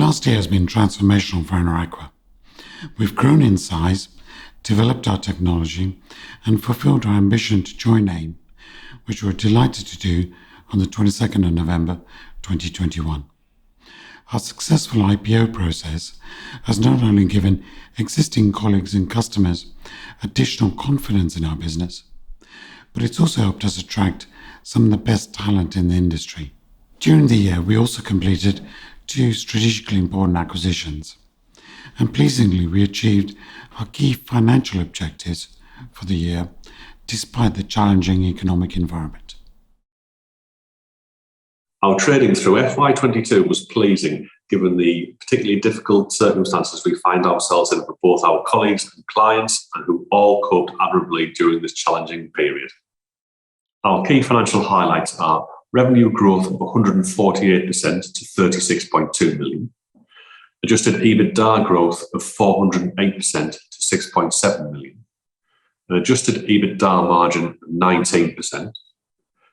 last year has been transformational for Eneraqua. We've grown in size, developed our technology, and fulfilled our ambition to join AIM, which we're delighted to do on the 22nd of November 2021. Our successful IPO process has not only given existing colleagues and customers additional confidence in our business, but it's also helped us attract some of the best talent in the industry. During the year, we also completed 2 strategically important acquisitions, and pleasingly we achieved our key financial objectives for the year despite the challenging economic environment. Our trading through FY22 was pleasing given the particularly difficult circumstances we find ourselves in for both our colleagues and clients, and who all coped admirably during this challenging period. Our key financial highlights are revenue growth of 148% to 36.2 million, adjusted EBITDA growth of 408% to 6.7 million, an adjusted EBITDA margin of 19%.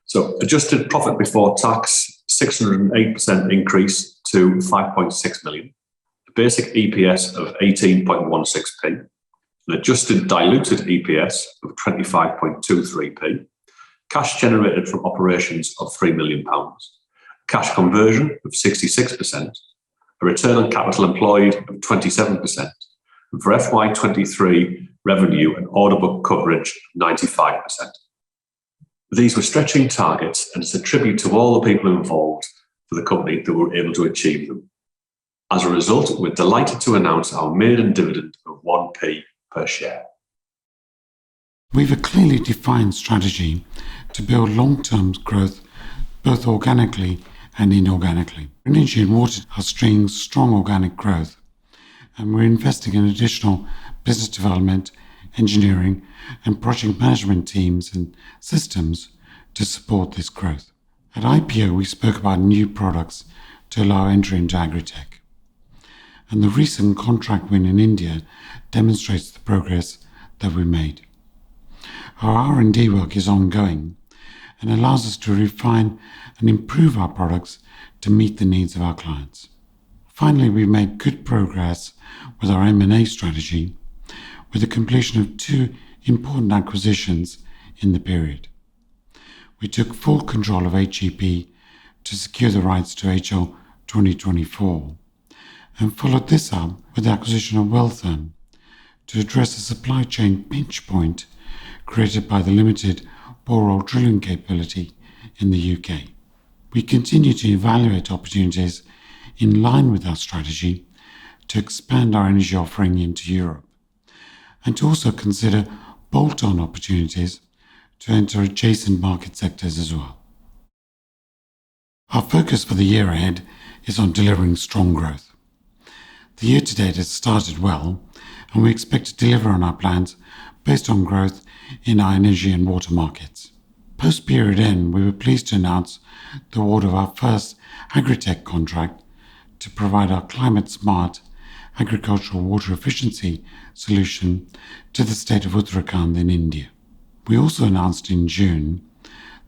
So adjusted profit before tax, 608% increase to 5.6 million, a basic EPS of 18.16p, an adjusted diluted EPS of 25.23p, cash generated from operations of £3 million, cash conversion of 66%, a return on capital employed of 27%, and for FY23 revenue and order book coverage 95%. These were stretching targets, and it's a tribute to all the people involved for the company that were able to achieve them. As a result, we're delighted to announce our maiden dividend of 1p per share. We've a clearly defined strategy to build long-term growth both organically and inorganically. Energy and water are seeing strong organic growth, and we're investing in additional business development, engineering, and project management teams and systems to support this growth. At IPO, we spoke about new products to allow entry into agri-tech, and the recent contract win in India demonstrates the progress that we made. Our R&D work is ongoing and allows us to refine and improve our products to meet the needs of our clients. Finally, we've made good progress with our M&A strategy with the completion of 2 important acquisitions in the period. We took full control of HEP to secure the rights to HL 2024 and followed this up with the acquisition of Welltherm to address a supply chain pinch point created by the limited borehole drilling capability in the UK. We continue to evaluate opportunities in line with our strategy to expand our energy offering into Europe, and to also consider bolt-on opportunities to enter adjacent market sectors as well. Our focus for the year ahead is on delivering strong growth. The year to date has started well, and we expect to deliver on our plans based on growth in our energy and water markets. Post-period end, we were pleased to announce the award of our first agri-tech contract to provide our climate-smart agricultural water efficiency solution to the state of Uttarakhand in India. We also announced in June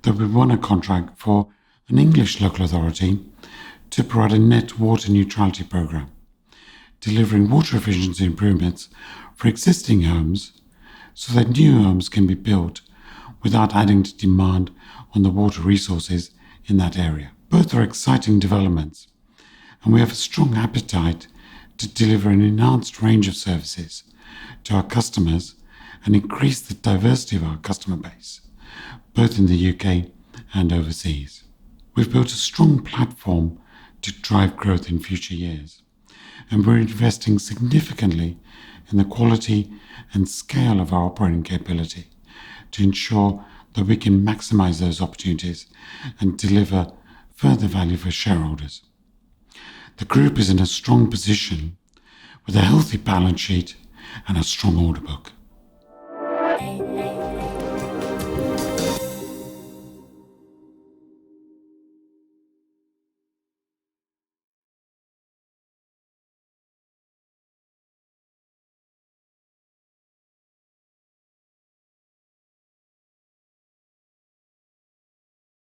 that we won a contract for an English local authority to provide a net water neutrality program, delivering water efficiency improvements for existing homes so that new homes can be built without adding to demand on the water resources in that area. Both are exciting developments, and we have a strong appetite to deliver an enhanced range of services to our customers and increase the diversity of our customer base, both in the UK and overseas. We've built a strong platform to drive growth in future years, and we're investing significantly in the quality and scale of our operating capability to ensure that we can maximize those opportunities and deliver further value for shareholders. The group is in a strong position with a healthy balance sheet and a strong order book.